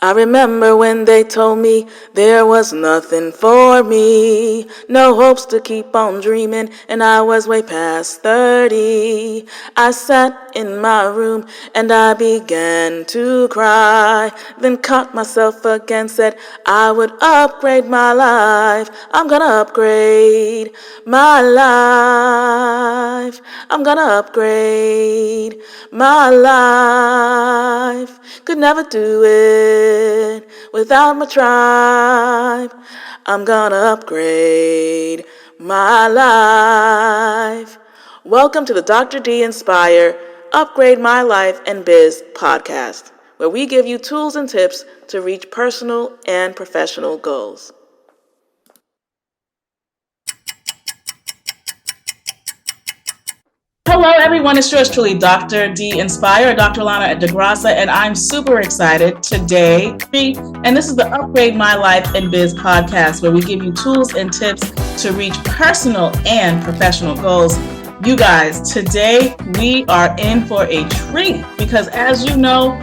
I remember when they told me there was nothing for me, no hopes to keep on dreaming, and I was way past 30. I sat in my room and I began to cry, then caught myself again, said I would upgrade my life. I'm gonna upgrade my life. I'm gonna upgrade my life. Could never do it without my tribe. I'm gonna upgrade my life. Welcome to the Dr. D Inspire Upgrade My Life and Biz podcast, where we give you tools and tips to reach personal and professional goals. Hello, everyone. It's yours truly, Dr. D Inspire, Dr. Allana Da Graca, and I'm super excited today. And this is the Upgrade My Life and Biz podcast, where we give you tools and tips to reach personal and professional goals. You guys, today we are in for a treat because, as you know,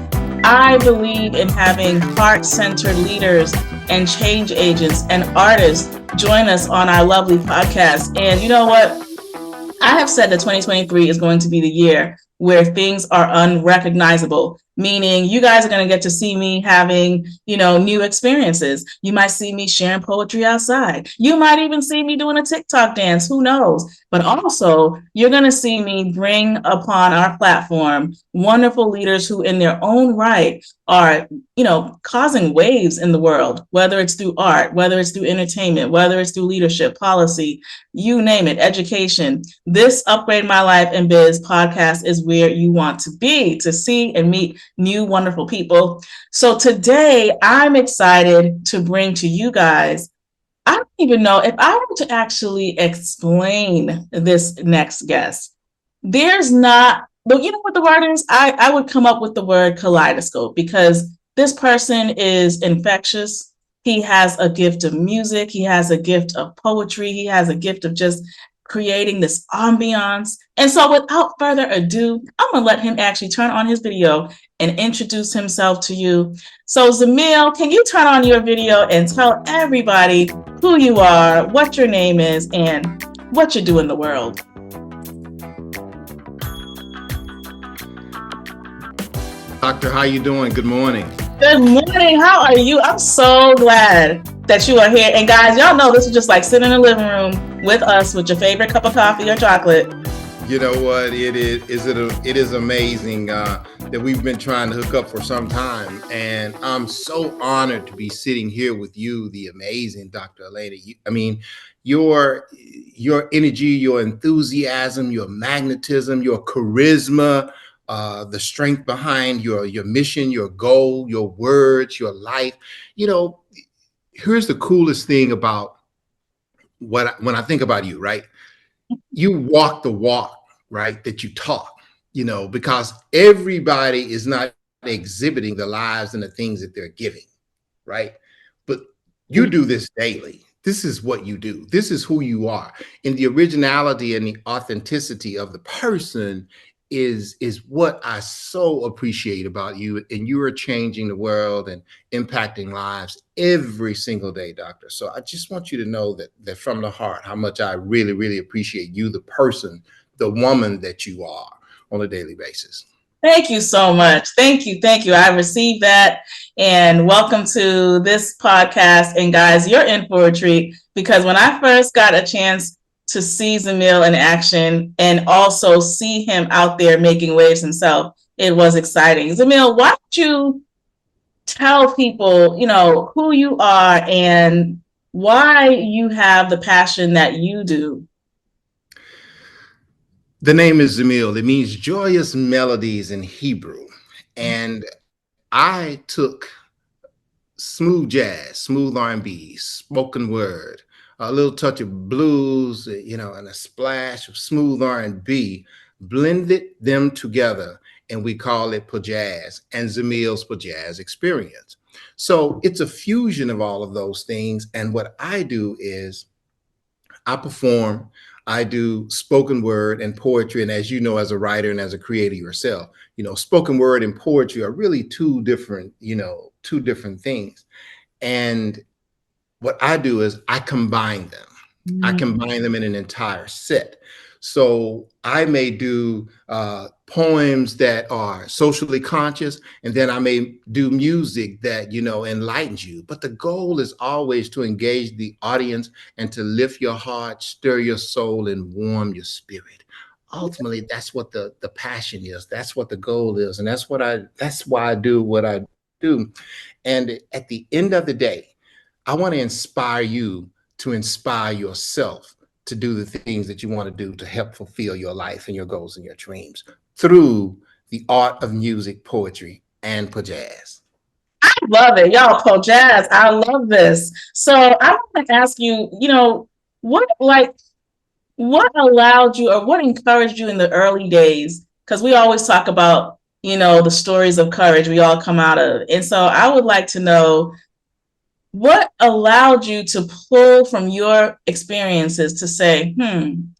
I believe in having heart-centered leaders and change agents and artists join us on our lovely podcast. And you know what? I have said that 2023 is going to be the year where things are unrecognizable, meaning you guys are going to get to see me having, new experiences. You might see me sharing poetry outside. You might even see me doing a TikTok dance. Who knows? But also, you're going to see me bring upon our platform wonderful leaders who in their own right are, causing waves in the world, whether it's through art, whether it's through entertainment, whether it's through leadership, policy, you name it, education. This Upgrade My Life and Biz podcast is where you want to be, to see and meet new wonderful people. So today I'm excited to bring to you guys, I don't even know if I were to actually explain this next guest. There's not, but you know what the word is? I would come up with the word kaleidoscope because this person is infectious. He has a gift of music. He has a gift of poetry. He has a gift of just creating this ambiance. And so without further ado, I'm going to let him actually turn on his video and introduce himself to you. So ZEMILL, can you turn on your video and tell everybody who you are, what your name is, and what you do in the world? Doctor, how you doing? Good morning. Good morning. How are you? I'm so glad that you are here. And guys, y'all know this is just like sitting in the living room with us with your favorite cup of coffee or chocolate. You know what? It is amazing that we've been trying to hook up for some time. And I'm so honored to be sitting here with you, the amazing Dr. Allana. Your energy, your enthusiasm, your magnetism, your charisma, the strength behind your mission, your goal, your words, your life. Here's the coolest thing about when I think about you, right? You walk the walk, right? That you talk, because everybody is not exhibiting the lives and the things that they're giving, right? But you do this daily. This is what you do. This is who you are. And the originality and the authenticity of the person is what I so appreciate about you. And you are changing the world and impacting lives every single day, doctor. So I just want you to know that from the heart, how much I really, really appreciate you, the person, the woman that you are on a daily basis. Thank you so much. Thank you. Thank you. I received that. And welcome to this podcast. And guys, you're in for a treat because when I first got a chance to see ZEMILL in action and also see him out there making waves himself, it was exciting. ZEMILL, why don't you tell people, who you are and why you have the passion that you do? The name is ZEMILL. It means joyous melodies in Hebrew. And I took smooth jazz, smooth R&B, spoken word, a little touch of blues, and a splash of smooth R&B, blended them together, and we call it POJAZZ and ZEMILL's POJAZZ experience. So it's a fusion of all of those things. And what I do is I perform, I do spoken word and poetry. And as you know, as a writer and as a creator yourself, spoken word and poetry are really two different things. And what I do is I combine them. I combine them in an entire set. So I may do poems that are socially conscious, and then I may do music that enlightens you. But the goal is always to engage the audience and to lift your heart, stir your soul, and warm your spirit. Ultimately, that's what the passion is. That's what the goal is, and that's why I do what I do. And at the end of the day, I want to inspire you to inspire yourself to do the things that you want to do to help fulfill your life and your goals and your dreams through the art of music, poetry, and POJAZZ. Love it. Y'all, POJAZZ. I love this. So I want to ask you, what what allowed you or what encouraged you in the early days? Because we always talk about, the stories of courage we all come out of. And so I would like to know what allowed you to pull from your experiences to say,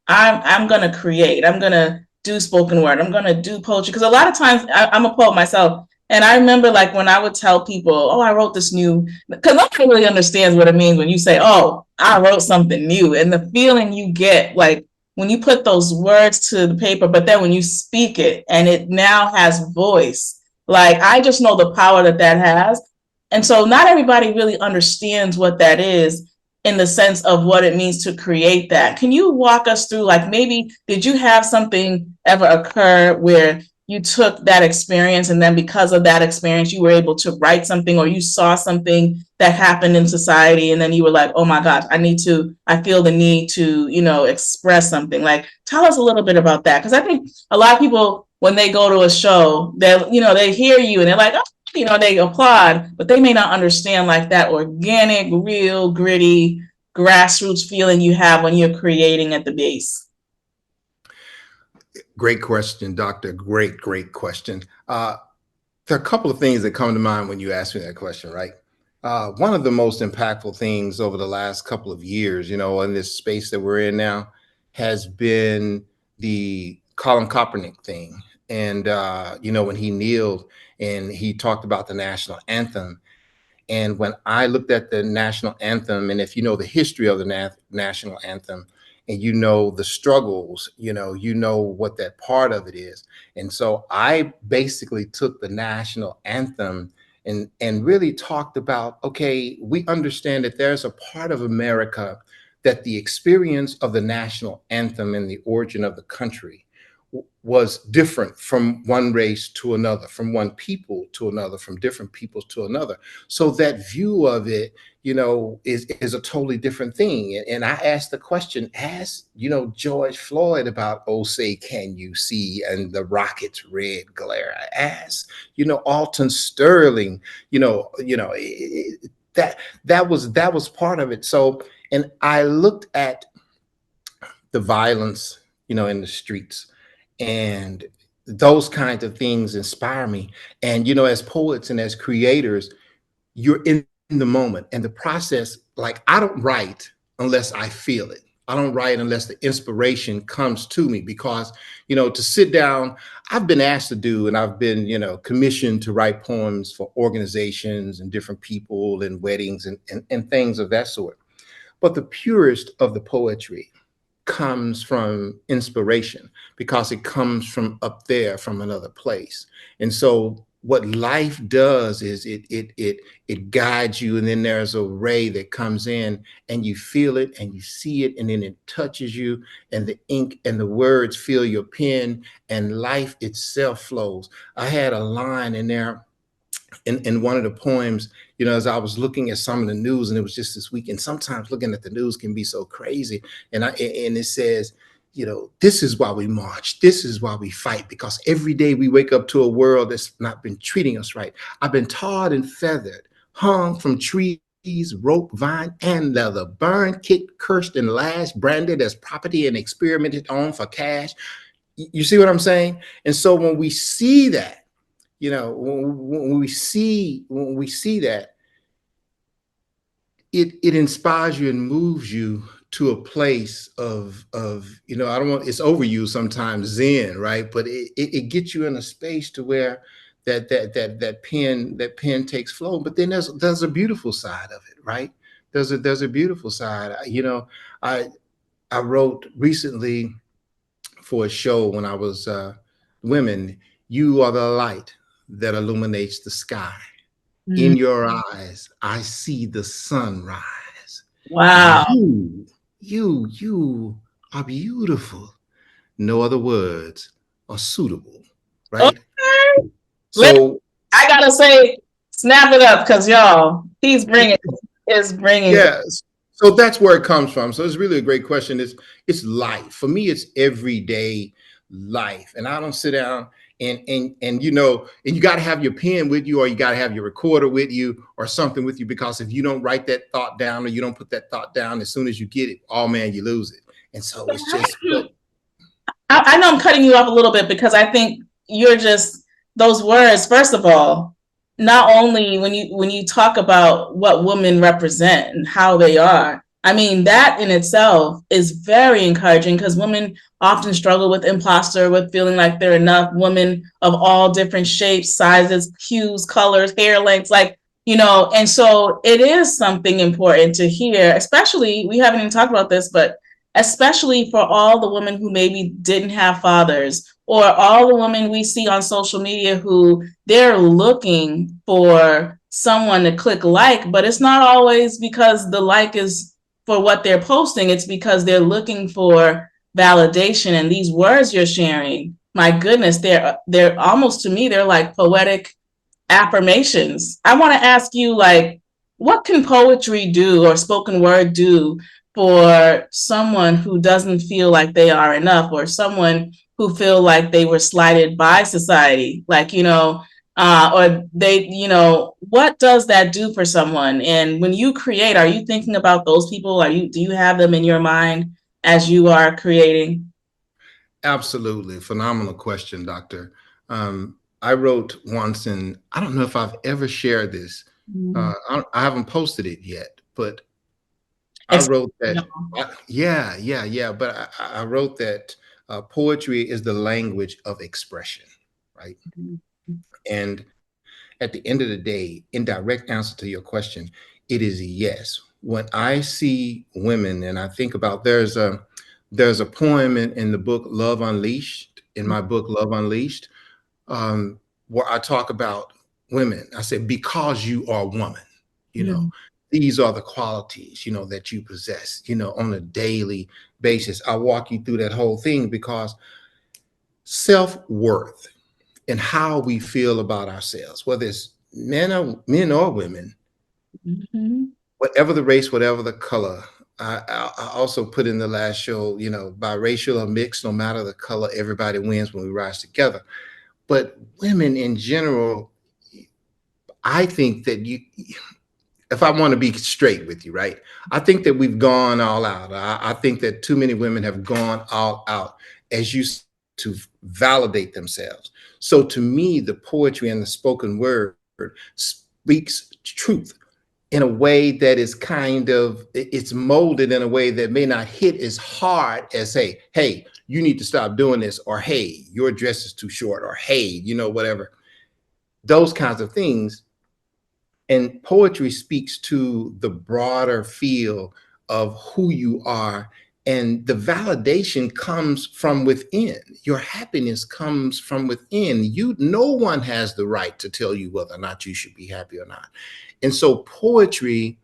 I'm going to create, I'm going to do spoken word, I'm going to do poetry. Because a lot of times I'm a poet myself. And I remember like when I would tell people, oh, I wrote this new, because nobody really understands what it means when you say, oh, I wrote something new. And the feeling you get, like when you put those words to the paper, but then when you speak it and it now has voice, like I just know the power that that has. And so not everybody really understands what that is in the sense of what it means to create that. Can you walk us through, like maybe did you have something ever occur where you took that experience and then because of that experience, you were able to write something, or you saw something that happened in society and then you were like, oh my gosh, I feel the need to, express something. Like, tell us a little bit about that. Because I think a lot of people, when they go to a show, they hear you and they're like, oh, they applaud, but they may not understand like that organic, real, gritty, grassroots feeling you have when you're creating at the base. Great question, Doctor. Great question. There are a couple of things that come to mind when you ask me that question, right? One of the most impactful things over the last couple of years, in this space that we're in now, has been the Colin Kaepernick thing. And, when he kneeled and he talked about the national anthem. And when I looked at the national anthem, and if you know the history of the national anthem, and the struggles, what that part of it is. And so I basically took the national anthem and really talked about, okay, we understand that there's a part of America that the experience of the national anthem and the origin of the country was different from one race to another, from one people to another, from different peoples to another. So that view of it, is a totally different thing. And I asked the question, ask, George Floyd about, oh, say, can you see, and the rocket's red glare. I asked, Alton Sterling, that was part of it. So, and I looked at the violence, in the streets. And those kinds of things inspire me. And, as poets and as creators, you're in the moment and the process. Like, I don't write unless I feel it. I don't write unless the inspiration comes to me, because, to sit down, I've been asked to do, and I've been, commissioned to write poems for organizations and different people and weddings and things of that sort. But the purest of the poetry comes from inspiration, because it comes from up there, from another place. And so what life does is it guides you, and then there's a ray that comes in and you feel it and you see it, and then it touches you, and the ink and the words fill your pen, and life itself flows. I had a line in there in one of the poems, as I was looking at some of the news, and it was just this week, and sometimes looking at the news can be so crazy. And it says, this is why we march. This is why we fight, because every day we wake up to a world that's not been treating us right. I've been tarred and feathered, hung from trees, rope, vine, and leather, burned, kicked, cursed, and lashed, branded as property and experimented on for cash. You see what I'm saying? And so when we see that, when we see that, it inspires you and moves you to a place of I don't want, it's overused sometimes, zen, right? But it gets you in a space to where that pen takes flow. But then there's a beautiful side of it, right? There's a beautiful side. I wrote recently for a show when I was women. You are the light that illuminates the sky. In your eyes, I see the sunrise. Wow. You are beautiful. No other words are suitable, right? Okay. So I gotta say, snap it up, because y'all, he's bringing yeah, so that's where it comes from. So it's really a great question. It's life. For me, it's everyday life. And I don't sit down and you got to have your pen with you, or you got to have your recorder with you, or something with you, because if you don't write that thought down, or you don't put that thought down, as soon as you get it, oh man, you lose it. And so it's just, I know I'm cutting you off a little bit, because I think you're just, those words, first of all, not only when you talk about what women represent and how they are, I mean, that in itself is very encouraging, because women often struggle with imposter, with feeling like they're enough. Women of all different shapes, sizes, hues, colors, hair lengths, and so it is something important to hear, especially, we haven't even talked about this, but especially for all the women who maybe didn't have fathers, or all the women we see on social media who they're looking for someone to click like, but it's not always because the like is for what they're posting. It's because they're looking for validation. And these words you're sharing, my goodness, they're almost, to me, they're like poetic affirmations. I want to ask you, what can poetry do, or spoken word do, for someone who doesn't feel like they are enough, or someone who feel like they were slighted by society, or what does that do for someone? And when you create, are you thinking about those people? Do you have them in your mind as you are creating? absolutely. Phenomenal question, Doctor. I wrote once, and I don't know if I've ever shared this. I haven't posted it yet, but I wrote that. Yeah. But I wrote that poetry is the language of expression, right? And at the end of the day, in direct answer to your question, it is yes. When I see women, and I think about, there's a poem in the book Love Unleashed, in my book Love Unleashed, where I talk about women. I said, because you are a woman, these are the qualities, that you possess, on a daily basis. I walk you through that whole thing, because self-worth and how we feel about ourselves, whether it's men or women, whatever the race, whatever the color. I also put in the last show, biracial or mixed, no matter the color, everybody wins when we rise together. But women in general, I think that if I want to be straight with you, right, I think that we've gone all out. I think that too many women have gone all out, as you to validate themselves. So to me, the poetry and the spoken word speaks truth in a way that is it's molded in a way that may not hit as hard as, hey, you need to stop doing this, or hey, your dress is too short, or hey, whatever, those kinds of things. And poetry speaks to the broader feel of who you are. And the validation comes from within. Your happiness comes from within. No one has the right to tell you whether or not you should be happy or not. And so poetry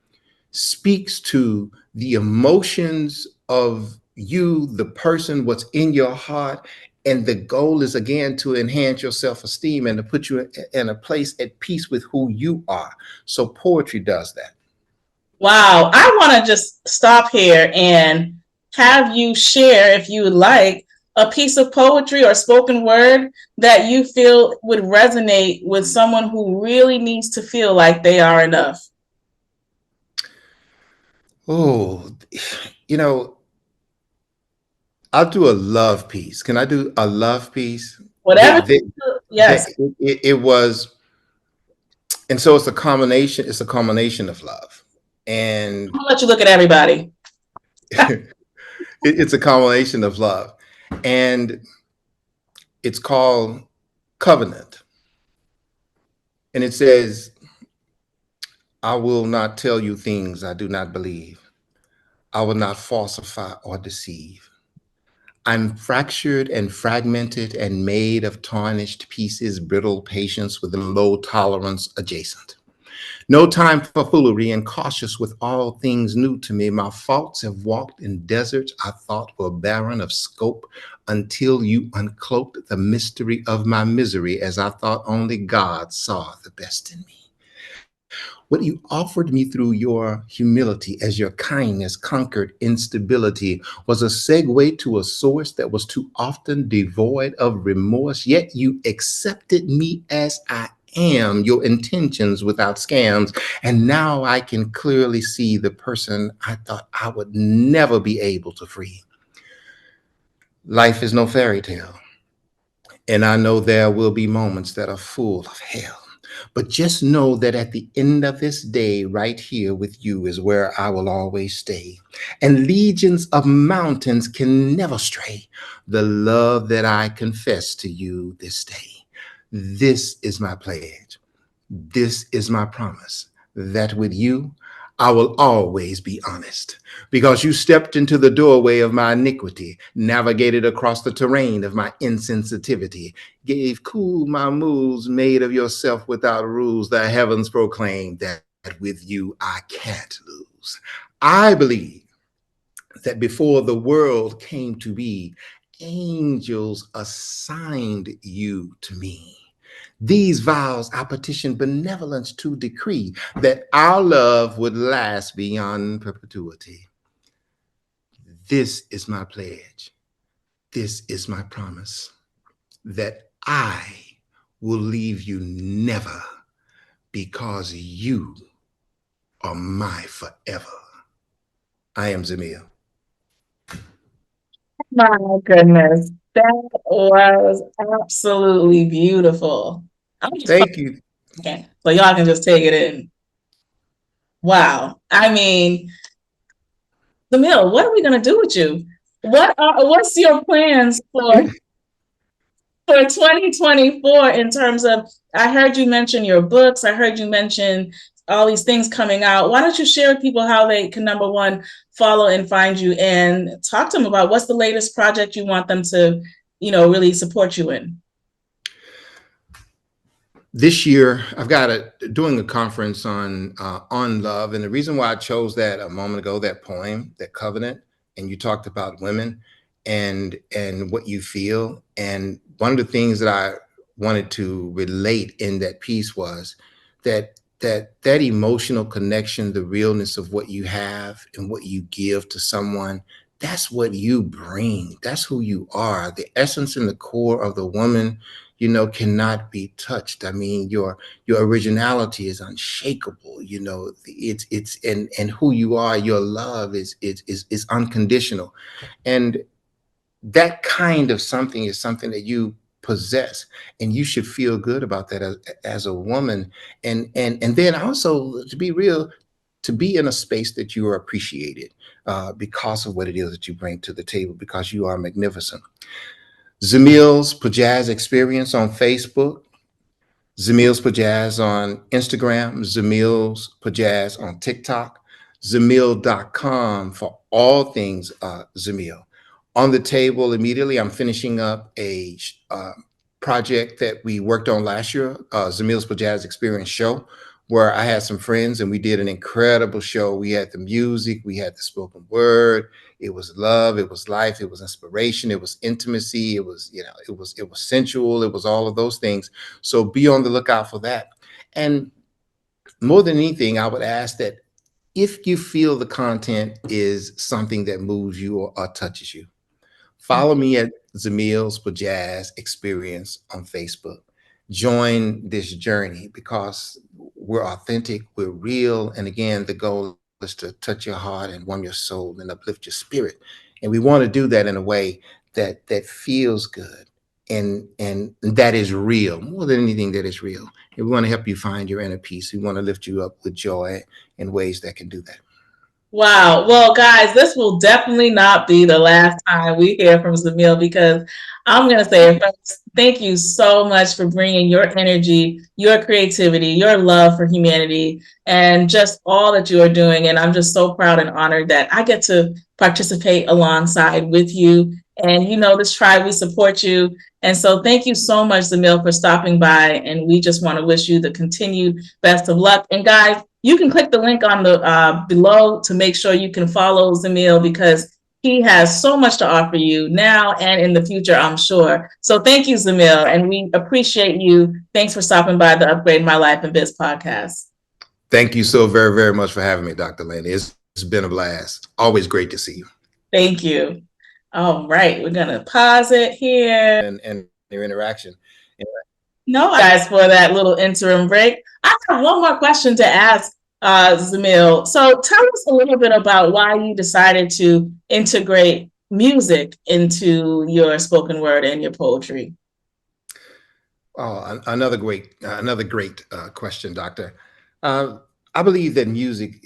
speaks to the emotions of you, the person, what's in your heart. And the goal is, again, to enhance your self-esteem and to put you in a place at peace with who you are. So poetry does that. Wow. I want to just stop here and have you share, if you would like, a piece of poetry or spoken word that you feel would resonate with someone who really needs to feel like they are enough. Oh, I'll do a love piece. Can I do a love piece? Whatever. Yes. It was, and so it's a combination of love. And I'll let you look at everybody. It's a combination of love, and it's called covenant. And it says, I will not tell you things I do not believe. I will not falsify or deceive. I'm fractured and fragmented and made of tarnished pieces, brittle patience with low tolerance adjacent. No time for foolery and cautious with all things new to me. My faults have walked in deserts I thought were barren of scope until you uncloaked the mystery of my misery as I thought only God saw the best in me. What you offered me through your humility as your kindness conquered instability was a segue to a source that was too often devoid of remorse, yet you accepted me as I am, your intentions without scams. And now I can clearly see the person I thought I would never be able to free. Life is no fairy tale. And I know there will be moments that are full of hell. But just know that at the end of this day, right here with you is where I will always stay. And legions of mountains can never stray the love that I confess to you this day. This is my pledge. This is my promise that with you, I will always be honest because you stepped into the doorway of my iniquity, navigated across the terrain of my insensitivity, gave cool my moves, made of yourself without rules. The heavens proclaim that with you I can't lose. I believe that before the world came to be, angels assigned you to me. These vows I petition benevolence to decree that our love would last beyond perpetuity. This is my pledge. This is my promise that I will leave you never because you are my forever. I am Zemil. My goodness, that was absolutely beautiful. I'm just Thank you. fucking, so y'all can just take it in. Wow. I mean, Zemil, what are we gonna do with you? What's your plans for 2024 in terms of, I heard you mention your books, I heard you mention all these things coming out. Why don't you share with people how they can, number one, follow and find you, and talk to them about what's the latest project you want them to, really support you in? This year I've got doing a conference on love, and the reason why I chose that a moment ago, that poem, that covenant, and you talked about women and what you feel, and one of the things that I wanted to relate in that piece was that emotional connection, the realness of what you have and what you give to someone. That's what you bring. That's who you are. The essence and the core of the woman, cannot be touched. I mean, your originality is unshakable. It's and who you are, your love is unconditional. And that kind of something is something that you possess, and you should feel good about that as a woman. And then also, to be real, to be in a space that you are appreciated because of what it is that you bring to the table, because you are magnificent. Zemill's POJAZZ Experience on Facebook, Zemill's POJAZZ on Instagram, Zemill's POJAZZ on TikTok, Zemill.com for all things Zemill. On the table immediately, I'm finishing up a project that we worked on last year, Zemill's POJAZZ Experience show, where I had some friends and we did an incredible show. We had the music, we had the spoken word. It was love, it was life, it was inspiration, it was intimacy, it was, it was sensual, it was all of those things. So be on the lookout for that. And more than anything, I would ask that if you feel the content is something that moves you or touches you, follow me at Zemill's POJAZZ Experience on Facebook. Join this journey because we're authentic, we're real. And again, the goal is to touch your heart and warm your soul and uplift your spirit. And we want to do that in a way that feels good and that is real, more than anything that is real. And we want to help you find your inner peace. We want to lift you up with joy in ways that can do that. Wow. Well, guys, this will definitely not be the last time we hear from Zamil, because I'm going to say it first. Thank you so much for bringing your energy, your creativity, your love for humanity, and just all that you are doing. And I'm just so proud and honored that I get to participate alongside with you. And you know, this tribe, we support you. And so thank you so much, Zamil, for stopping by. And we just want to wish you the continued best of luck. And guys, you can click the link on the below to make sure you can follow Zamil, because he has so much to offer you now and in the future, I'm sure. So thank you, Zamil, and we appreciate you. Thanks for stopping by the Upgrade My Life in Biz podcast. Thank you so very, very much for having me, Dr. Laney. It's been a blast. Always great to see you. Thank you. All right, we're gonna pause it here. And your interaction. No, guys, for that little interim break. I have one more question to ask Zamil. So tell us a little bit about why you decided to integrate music into your spoken word and your poetry. Oh, another great question, Doctor. I believe that music,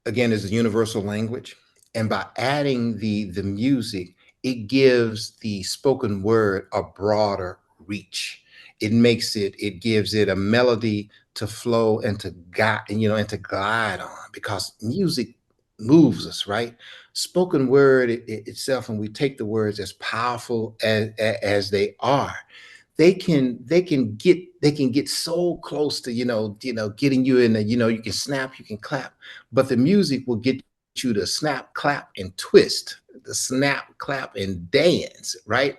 again, is a universal language, and by adding the music, it gives the spoken word a broader reach. It gives it a melody to flow and to guide, and to glide on, because music moves us, right? Spoken word itself, and we take the words as powerful as they are, they can get so close to getting you in the, you can snap, you can clap, but the music will get you to snap, clap, and twist, the snap, clap, and dance, right?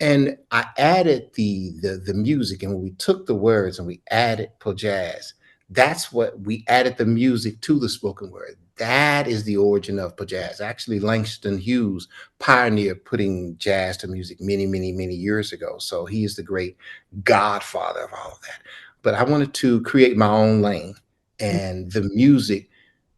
And I added the music, and when we took the words and we added POJAZZ, that's what we added, the music to the spoken word. That is the origin of POJAZZ. Actually, Langston Hughes pioneered putting jazz to music many, many, many years ago. So he is the great godfather of all of that. But I wanted to create my own lane, and the music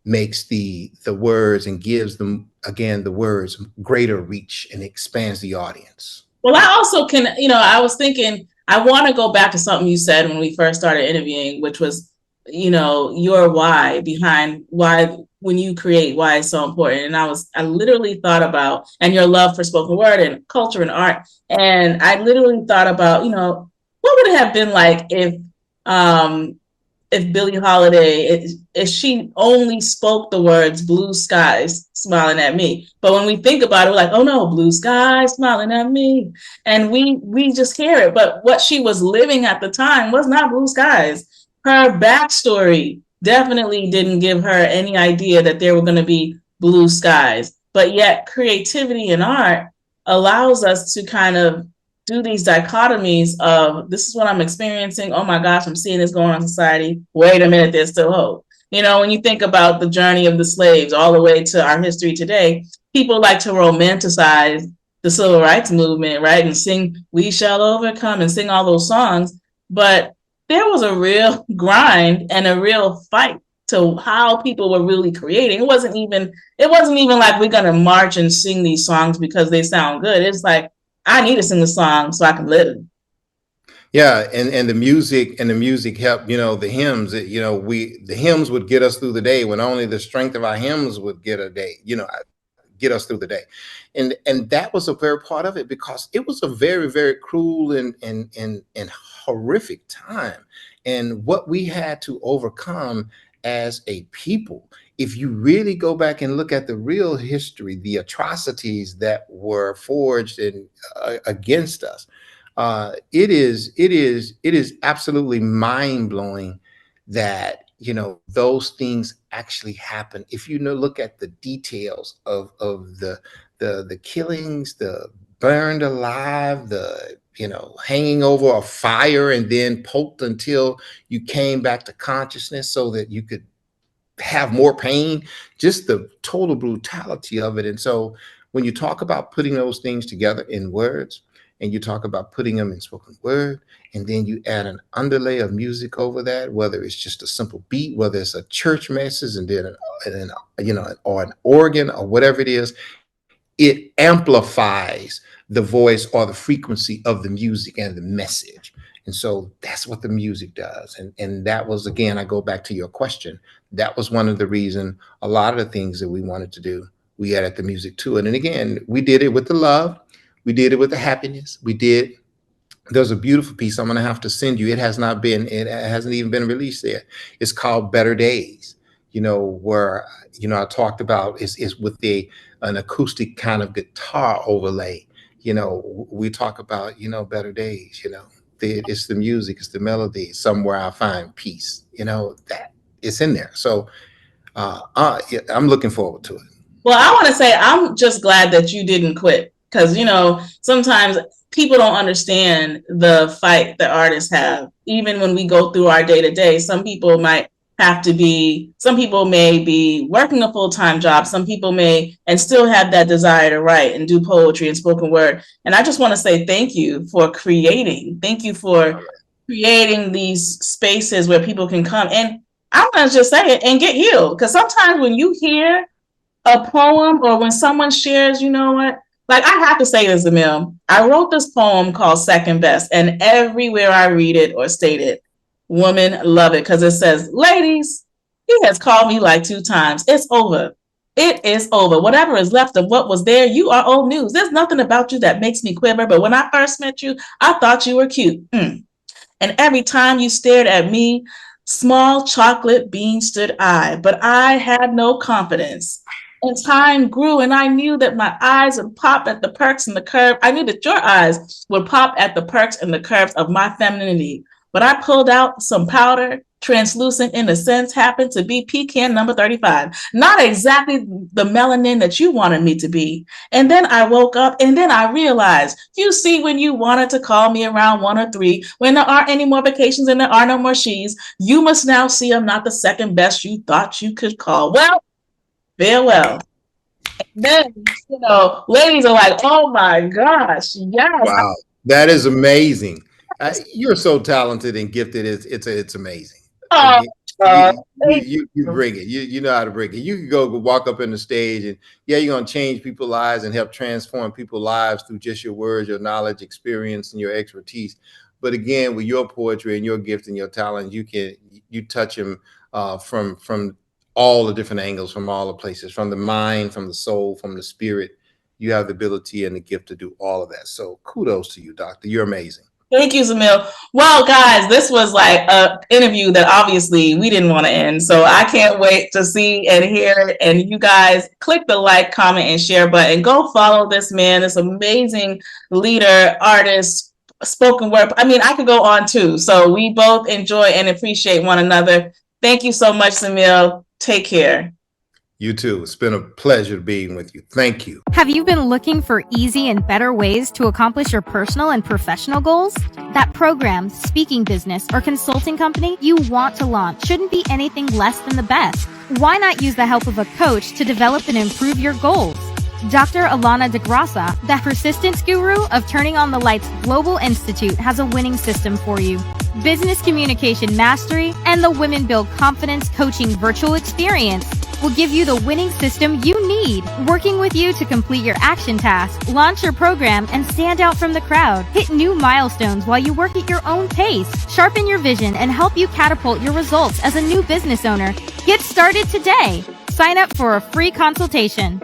makes the words and gives them, again, the words greater reach and expands the audience. Well, I also can, I was thinking, I want to go back to something you said when we first started interviewing, which was, your why behind why, when you create, why it's so important. And I literally thought about, and your love for spoken word and culture and art. And I literally thought about, what would it have been like if Billie Holiday, if she only spoke the words blue skies smiling at me. But when we think about it, we're like, oh no, blue skies smiling at me. And we just hear it. But what she was living at the time was not blue skies. Her backstory definitely didn't give her any idea that there were going to be blue skies. But yet creativity and art allows us to kind of do these dichotomies of, this is what I'm experiencing. Oh my gosh, I'm seeing this going on in society. Wait a minute, there's still hope. When you think about the journey of the slaves all the way to our history today, people like to romanticize the civil rights movement, right? And sing "We Shall Overcome" and sing all those songs. But there was a real grind and a real fight to how people were really creating. It wasn't even like we're gonna march and sing these songs because they sound good. It's like, I need to sing the song so I can live. Yeah, and the music helped, the hymns, the hymns would get us through the day when only the strength of our hymns would get us through the day. And that was a very part of it, because it was a very, very cruel and horrific time. And what we had to overcome as a people, if you really go back and look at the real history, the atrocities that were forged against us, it is absolutely mind blowing that those things actually happen. If look at the details of the killings, the burned alive, the hanging over a fire and then poked until you came back to consciousness so that you could have more pain, just the total brutality of it. And so when you talk about putting those things together in words, and you talk about putting them in spoken word, and then you add an underlay of music over that, whether it's just a simple beat, whether it's a church message, and then or an organ or whatever it is, it amplifies the voice or the frequency of the music and the message. And so that's what the music does. And that was, again, I go back to your question. That was one of the reason a lot of the things that we wanted to do, we added the music to it. And again, we did it with the love. We did it with the happiness. There's a beautiful piece I'm going to have to send you. It hasn't even been released yet. It's called Better Days, where, I talked about is with an acoustic kind of guitar overlay. We talk about, better days, it's the music, it's the melody, somewhere I find peace, that it's in there. So yeah, I'm looking forward to it. Well, I want to say I'm just glad that you didn't quit, because, sometimes people don't understand the fight that artists have. Even when we go through our day to day, some people may be working a full-time job. Some people may and still have that desire to write and do poetry and spoken word. And I just want to say thank you for creating these spaces where people can come. And I'm going to just say it and get healed. Because sometimes when you hear a poem or when someone shares, like, I have to say this, ZEMILL. I wrote this poem called Second Best, and everywhere I read it or state it, women love it, because it says, ladies, he has called me like 2 times. It's over. It is over. Whatever is left of what was there, you are old news. There's nothing about you that makes me quiver, but when I first met you, I thought you were cute. And every time you stared at me, small chocolate bean stood I, but I had no confidence. And time grew, and I knew that my eyes would pop at the perks and the curve. I knew that your eyes would pop at the perks and the curves of my femininity. But I pulled out some powder, translucent in a sense, happened to be pecan number 35. Not exactly the melanin that you wanted me to be. And then I woke up, and then I realized, you see, when you wanted to call me around 1 or 3, when there aren't any more vacations and there are no more she's, you must now see I'm not the second best you thought you could call. Well, farewell. And then, ladies are like, oh my gosh, yes. Wow, that is amazing. You're so talented and gifted. It's amazing. You bring it. You know how to bring it. You can go walk up in the stage, and yeah, you're gonna change people's lives and help transform people's lives through just your words, your knowledge, experience, and your expertise. But again, with your poetry and your gift and your talent, you touch them from all the different angles, from all the places, from the mind, from the soul, from the spirit. You have the ability and the gift to do all of that. So kudos to you, Doctor. You're amazing. Thank you, ZEMILL. Well, guys, this was like an interview that obviously we didn't want to end. So I can't wait to see and hear it. And you guys click the like, comment, and share button. Go follow this man, this amazing leader, artist, spoken word. I mean, I could go on too. So we both enjoy and appreciate one another. Thank you so much, ZEMILL. Take care. You too. It's been a pleasure being with you. Thank you. Have you been looking for easy and better ways to accomplish your personal and professional goals? That program, speaking business, or consulting company you want to launch shouldn't be anything less than the best. Why not use the help of a coach to develop and improve your goals? Dr. Allana Da Graca, the persistence guru of Turning on the Lights Global Institute, has a winning system for you. Business Communication Mastery and the Women Build Confidence Coaching Virtual Experience will give you the winning system you need, working with you to complete your action task, launch your program, and stand out from the crowd. Hit new milestones while you work at your own pace, sharpen your vision, and help you catapult your results as a new business owner. Get started today. Sign up for a free consultation.